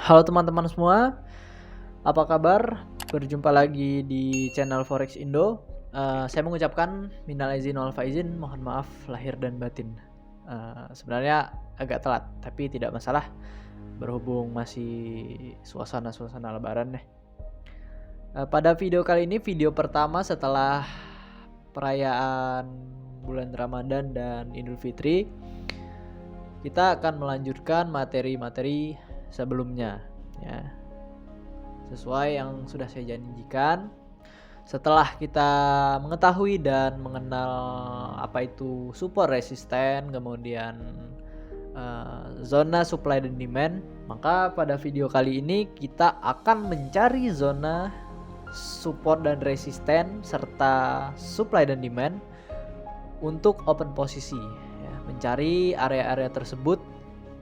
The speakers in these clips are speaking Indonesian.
Halo teman-teman semua, apa kabar? Berjumpa lagi di channel Forex Indo. Saya mengucapkan minal aizin wal faizin, mohon maaf lahir dan batin. Sebenarnya agak telat, tapi tidak masalah. Berhubung masih suasana Lebaran deh. Pada video kali ini, video pertama setelah perayaan bulan Ramadan dan Idul Fitri, kita akan melanjutkan materi-materi sebelumnya, ya. Sesuai yang sudah saya janjikan, setelah kita mengetahui dan mengenal apa itu support resisten, kemudian zona supply dan demand, maka pada video kali ini kita akan mencari zona support dan resisten serta supply dan demand untuk open posisi, ya. Mencari area-area tersebut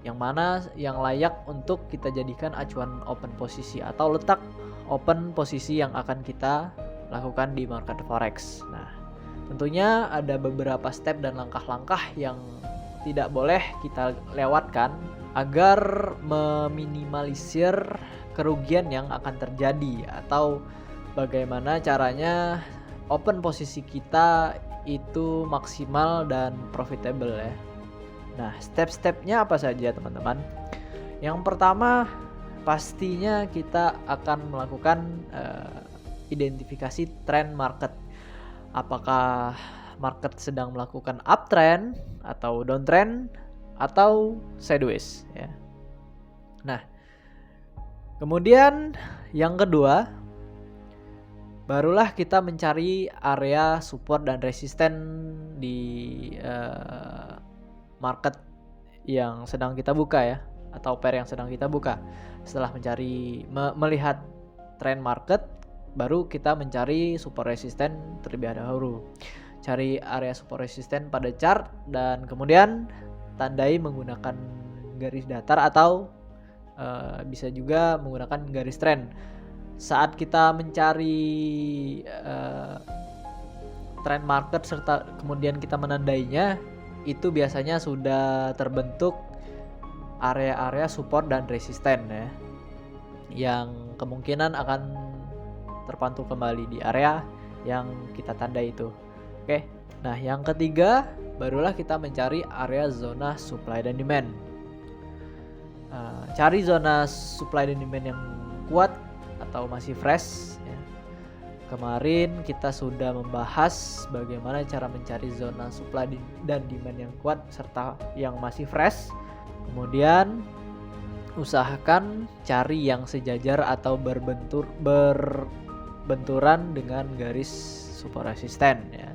yang mana yang layak untuk kita jadikan acuan open posisi atau letak open posisi yang akan kita lakukan di market forex. Nah, tentunya ada beberapa step dan langkah-langkah yang tidak boleh kita lewatkan agar meminimalisir kerugian yang akan terjadi, atau bagaimana caranya open posisi kita itu maksimal dan profitable, ya. Nah, step-stepnya apa saja teman-teman? Yang pertama, pastinya kita akan melakukan identifikasi trend market. Apakah market sedang melakukan uptrend atau downtrend atau sideways, ya. Nah, kemudian yang kedua, barulah kita mencari area support dan resisten di market yang sedang kita buka, ya, atau pair yang sedang kita buka. Setelah melihat trend market, baru kita mencari support resisten terlebih dahulu. Cari area support resisten pada chart dan kemudian tandai menggunakan garis datar atau bisa juga menggunakan garis trend. Saat kita mencari trend market serta kemudian kita menandainya, itu biasanya sudah terbentuk area-area support dan resisten, ya, yang kemungkinan akan terpantul kembali di area yang kita tandai itu. Oke. Nah, yang ketiga, barulah kita mencari area zona supply dan demand. Cari zona supply dan demand yang kuat atau masih fresh, ya. Kemarin kita sudah membahas bagaimana cara mencari zona supply dan demand yang kuat serta yang masih fresh. Kemudian usahakan cari yang sejajar atau berbenturan dengan garis support resisten, ya.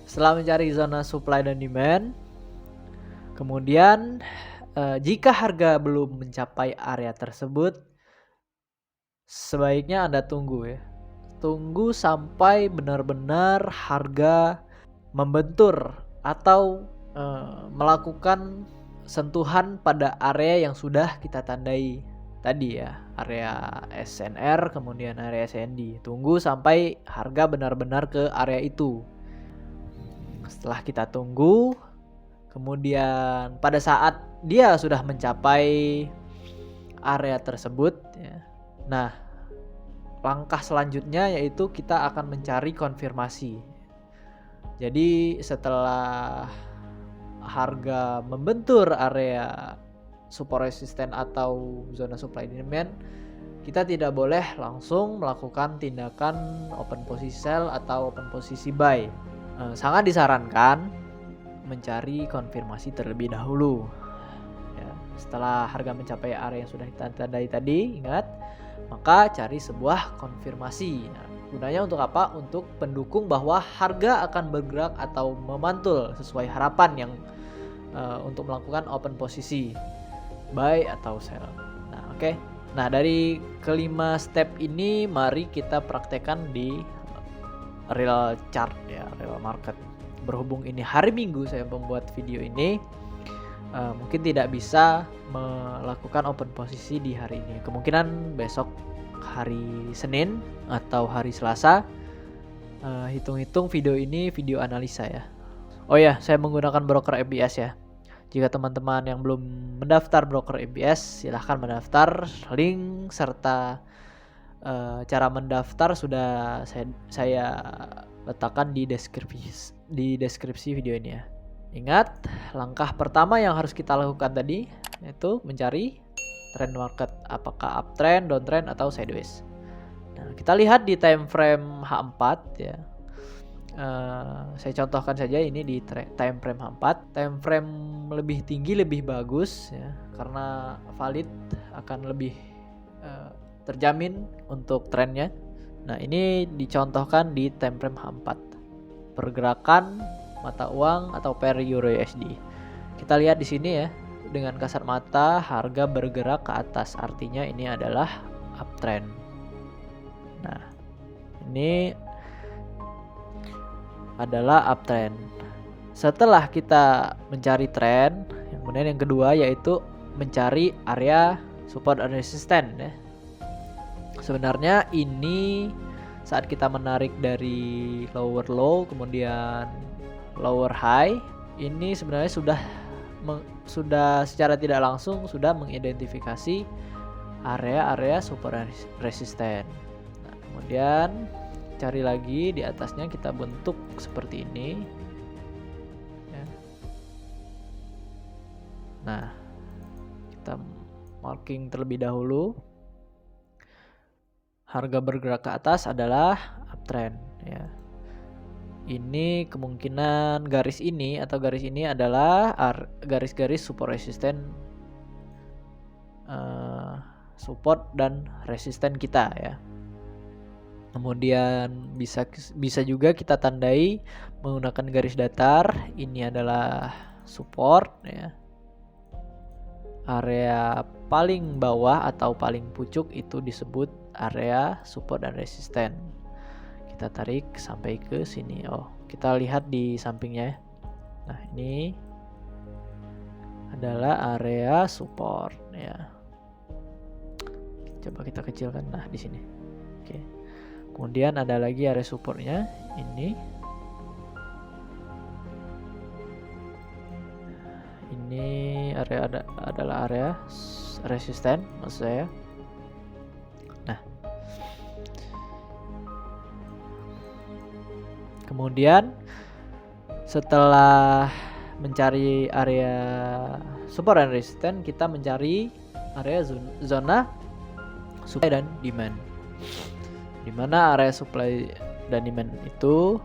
Setelah mencari zona supply dan demand, kemudian jika harga belum mencapai area tersebut, sebaiknya Anda tunggu, ya. Tunggu sampai benar-benar harga membentur atau melakukan sentuhan pada area yang sudah kita tandai tadi, ya, area SNR kemudian area SND. Tunggu sampai harga benar-benar ke area itu. Setelah kita tunggu, kemudian pada saat dia sudah mencapai area tersebut, ya. Nah, langkah selanjutnya yaitu kita akan mencari konfirmasi. Jadi setelah harga membentur area support resisten atau zona supply demand, kita tidak boleh langsung melakukan tindakan open posisi sell atau open posisi buy. Sangat disarankan mencari konfirmasi terlebih dahulu, ya. Setelah harga mencapai area yang sudah kita tandai tadi, ingat, maka cari sebuah konfirmasi. Nah, gunanya untuk apa? Untuk pendukung bahwa harga akan bergerak atau memantul sesuai harapan yang untuk melakukan open posisi buy atau sell. Nah, oke. Nah, dari kelima step ini mari kita praktekkan di real chart, ya, real market. Berhubung ini hari Minggu saya membuat video ini, mungkin tidak bisa melakukan open posisi di hari ini. Kemungkinan besok hari Senin atau hari Selasa. Hitung-hitung video ini video analisa, ya. Oh ya, saya menggunakan broker FBS, ya. Jika teman-teman yang belum mendaftar broker MBS, silahkan mendaftar. Link serta cara mendaftar sudah saya letakkan di deskripsi video ini ya. Ingat, langkah pertama yang harus kita lakukan tadi yaitu mencari trend market, apakah uptrend, downtrend atau sideways. Nah, kita lihat di time frame H4 ya. Saya contohkan saja ini di time frame H4. Time frame lebih tinggi lebih bagus ya, karena valid akan lebih terjamin untuk trennya. Nah, ini dicontohkan di time frame H4. Pergerakan mata uang atau pair euro USD. Kita lihat di sini ya, dengan kasat mata harga bergerak ke atas, artinya ini adalah uptrend. Nah, ini adalah uptrend. Setelah kita mencari trend, kemudian yang kedua yaitu mencari area support dan resisten ya. Sebenarnya ini saat kita menarik dari lower low kemudian lower high, ini sebenarnya sudah secara tidak langsung sudah mengidentifikasi area-area support dan resisten. Nah, kemudian cari lagi di atasnya, kita bentuk seperti ini ya. Nah, kita marking terlebih dahulu. Harga bergerak ke atas adalah uptrend ya. Ini kemungkinan garis ini adalah garis-garis support resisten, support dan resisten kita ya. Kemudian bisa juga kita tandai menggunakan garis datar. Ini adalah support ya. Area paling bawah atau paling pucuk itu disebut area support dan resisten. Kita tarik sampai ke sini. Oh, kita lihat di sampingnya. Nah, ini adalah area support ya. Coba kita kecilkan. Nah, di sini. Oke. Kemudian ada lagi area supportnya ini. Ini adalah area resisten maksud saya. Nah, kemudian setelah mencari area support dan resisten, kita mencari area zona supply dan demand. Di mana area supply dan demand itu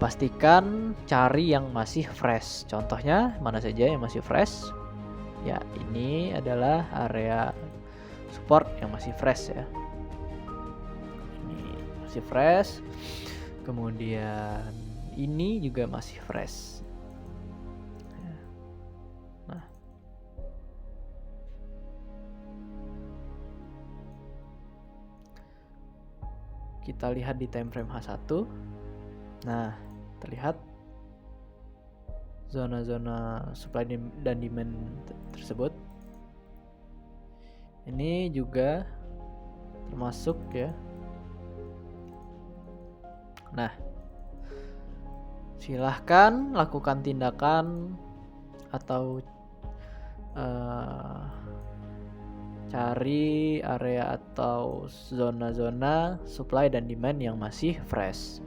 pastikan cari yang masih fresh. Contohnya mana saja yang masih fresh? Ya, ini adalah area support yang masih fresh ya. Ini masih fresh. Kemudian ini juga masih fresh. Nah, kita lihat di time frame H1. Nah, terlihat zona-zona supply dan demand tersebut. Ini juga termasuk ya. Nah, silahkan lakukan tindakan atau cari area atau zona-zona supply dan demand yang masih fresh.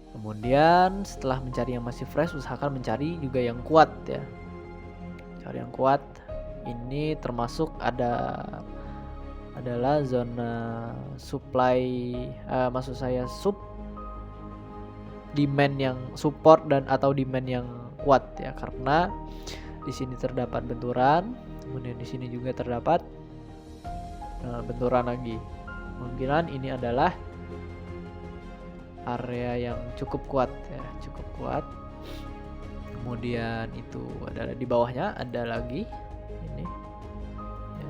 Kemudian setelah mencari yang masih fresh, usahakan mencari juga yang kuat ya. Cari yang kuat. Ini termasuk adalah zona supply, maksud saya demand yang support dan atau demand yang kuat ya, karena di sini terdapat benturan, kemudian di sini juga terdapat benturan lagi. Kemungkinan ini adalah area yang cukup kuat ya, cukup kuat. Kemudian itu adalah di bawahnya ada lagi ini ya.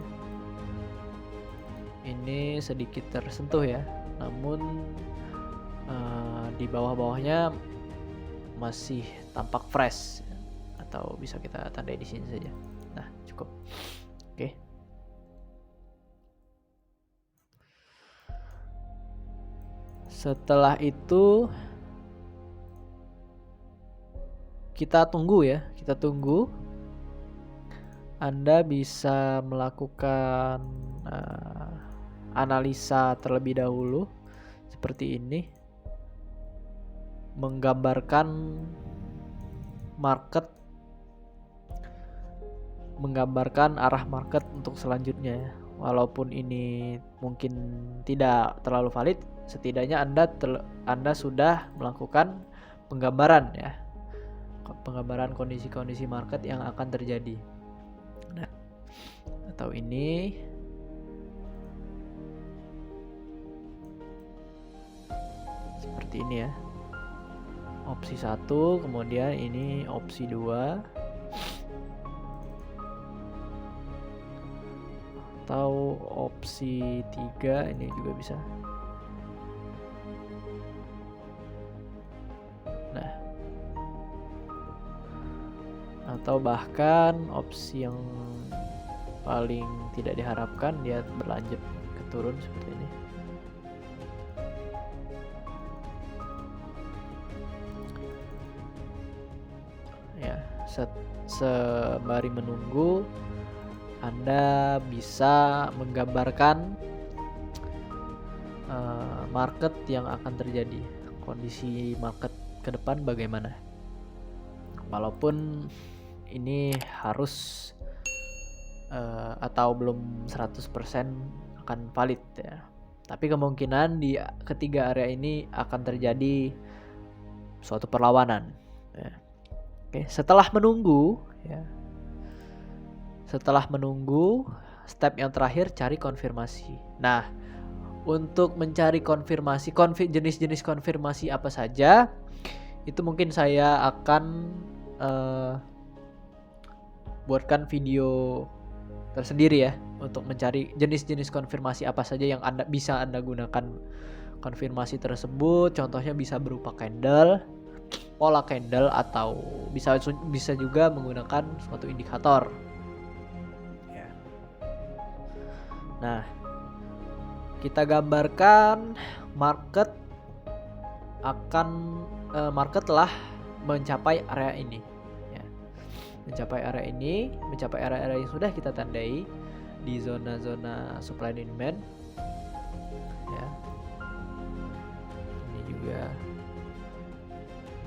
Ini sedikit tersentuh ya, namun di bawah-bawahnya masih tampak fresh ya, atau bisa kita tandai di sini saja. Nah, cukup. Oke. Setelah itu kita tunggu ya, kita tunggu. Anda bisa melakukan analisa terlebih dahulu seperti ini, menggambarkan market, menggambarkan arah market untuk selanjutnya ya. Walaupun ini mungkin tidak terlalu valid, setidaknya Anda sudah melakukan penggambaran ya, penggambaran kondisi-kondisi market yang akan terjadi. Nah, atau ini seperti ini ya, opsi 1, kemudian ini opsi 2, atau opsi 3, ini juga bisa. Nah, atau bahkan opsi yang paling tidak diharapkan, dia berlanjut ke turun seperti ini. Ya, sembari menunggu, Anda bisa menggambarkan market yang akan terjadi, kondisi market ke depan bagaimana. Walaupun ini harus atau belum 100% akan valid ya, tapi kemungkinan di ketiga area ini akan terjadi suatu perlawanan ya. Oke, setelah menunggu ya, setelah menunggu, step yang terakhir cari konfirmasi. Nah, untuk mencari konfirmasi, jenis-jenis konfirmasi apa saja, itu mungkin saya akan buatkan video tersendiri ya, untuk mencari jenis-jenis konfirmasi apa saja yang bisa Anda gunakan konfirmasi tersebut. Contohnya bisa berupa candle, pola candle, atau bisa juga menggunakan suatu indikator. Nah, kita gambarkan market telah mencapai area ini ya. Mencapai area yang sudah kita tandai di zona-zona supply and demand ya. Ini juga,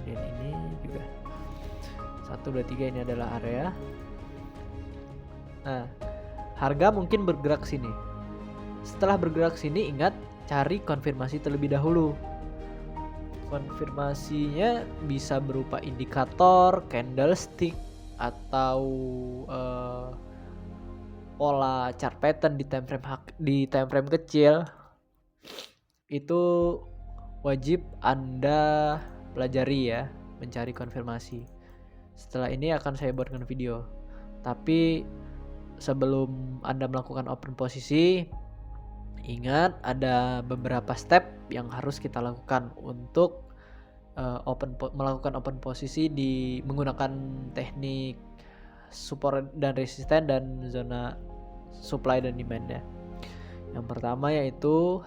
dan ini juga 1, 2, 3, ini adalah area. Nah, harga mungkin bergerak sini. Setelah bergerak sini, ingat cari konfirmasi terlebih dahulu. Konfirmasinya bisa berupa indikator, candlestick, atau pola chart pattern di time frame kecil. Itu wajib Anda pelajari ya, mencari konfirmasi. Setelah ini akan saya buatkan video. Tapi sebelum Anda melakukan open posisi, ingat ada beberapa step yang harus kita lakukan untuk melakukan open posisi menggunakan teknik support dan resisten dan zona supply dan demand ya. Yang pertama yaitu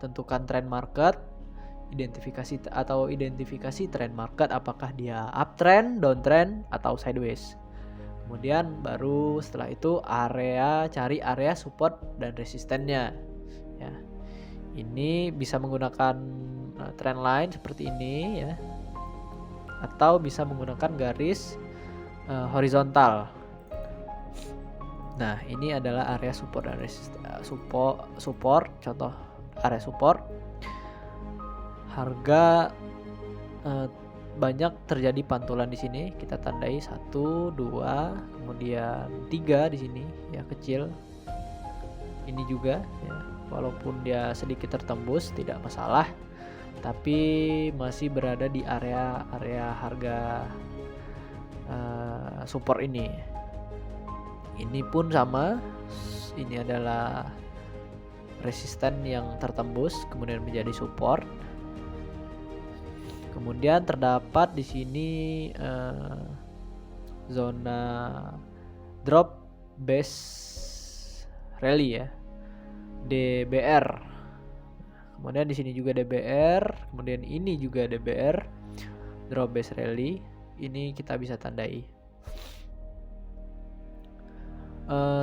tentukan trend market, identifikasi trend market, apakah dia uptrend, downtrend, atau sideways. Kemudian baru setelah itu cari area support dan resistennya ya. Ini bisa menggunakan trend line seperti ini ya, atau bisa menggunakan garis horizontal. Nah, ini adalah area support dan support. Contoh area support, harga banyak terjadi pantulan di sini. Kita tandai 1, 2, kemudian 3 di sini ya, kecil. Ini juga ya, walaupun dia sedikit tertembus tidak masalah, tapi masih berada di area harga support ini. Ini pun sama. Ini adalah resisten yang tertembus kemudian menjadi support. Kemudian terdapat di sini zona drop base rally ya, DBR. Kemudian di sini juga DBR, kemudian ini juga DBR, drop base rally. ini kita bisa tandai.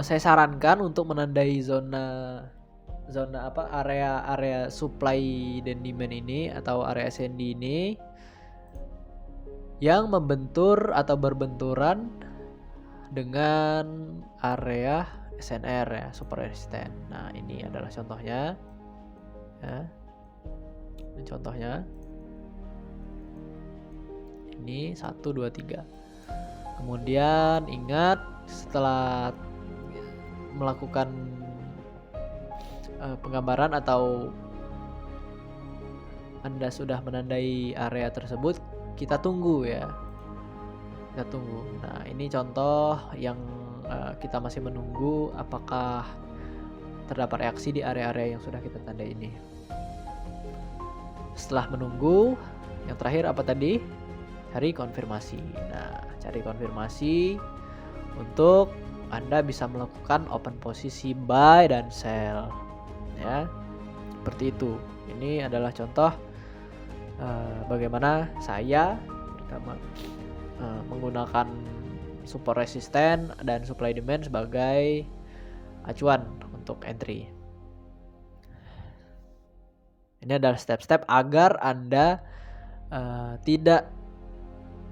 Saya sarankan untuk menandai zona area supply dan demand ini atau area SND ini yang membentur atau berbenturan dengan area SNR ya, super resisten. Nah, ini adalah contohnya ya. Ini contohnya. Ini 1 2 3. Kemudian ingat setelah melakukan penggambaran atau Anda sudah menandai area tersebut, kita tunggu ya. Kita tunggu. Nah, ini contoh yang kita masih menunggu apakah terdapat reaksi di area-area yang sudah kita tandai ini. Setelah menunggu, yang terakhir apa tadi? Cari konfirmasi. Nah, cari konfirmasi untuk Anda bisa melakukan open posisi buy dan sell ya, seperti itu. Ini adalah contoh bagaimana saya menggunakan support resisten dan supply demand sebagai acuan untuk entry. Ini adalah step-step agar Anda tidak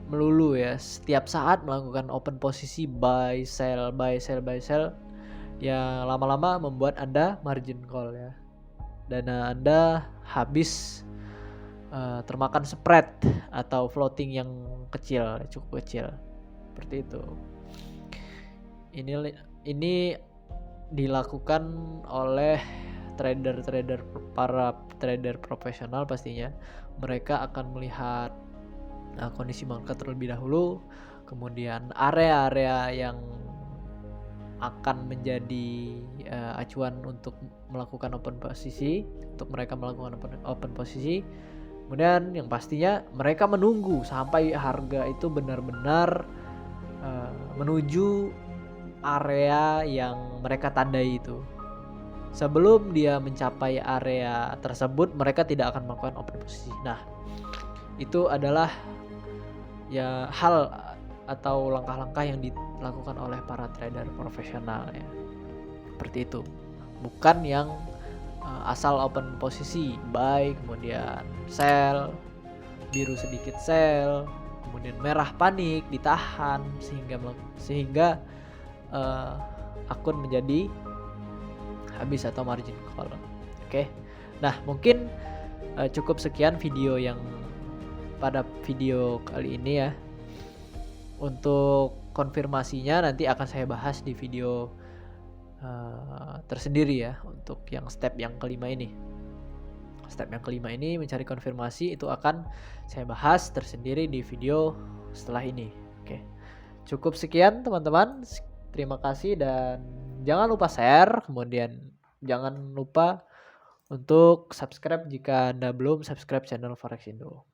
melulu ya setiap saat melakukan open posisi buy sell yang lama-lama membuat Anda margin call ya. Dana Anda habis termakan spread atau floating yang kecil, cukup kecil. Seperti itu. Ini dilakukan oleh para trader profesional pastinya. Mereka akan melihat kondisi market terlebih dahulu, kemudian area-area yang akan menjadi acuan untuk melakukan open posisi, untuk mereka melakukan open posisi. Kemudian yang pastinya mereka menunggu sampai harga itu benar-benar menuju area yang mereka tandai itu. Sebelum dia mencapai area tersebut, mereka tidak akan melakukan open posisi. Nah, itu adalah ya hal atau langkah-langkah yang dilakukan oleh para trader profesional ya. Seperti itu. Bukan yang asal open posisi buy kemudian sell, biru sedikit sell, kemudian merah panik ditahan sehingga akun menjadi habis atau margin call. Oke. Nah, mungkin cukup sekian video yang pada video kali ini ya. Untuk konfirmasinya nanti akan saya bahas di video tersendiri ya, untuk yang step yang kelima ini. Step yang kelima ini mencari konfirmasi itu akan saya bahas tersendiri di video setelah ini. Oke. Cukup sekian teman-teman. Terima kasih dan jangan lupa share, kemudian jangan lupa untuk subscribe jika Anda belum subscribe channel Forex Indo.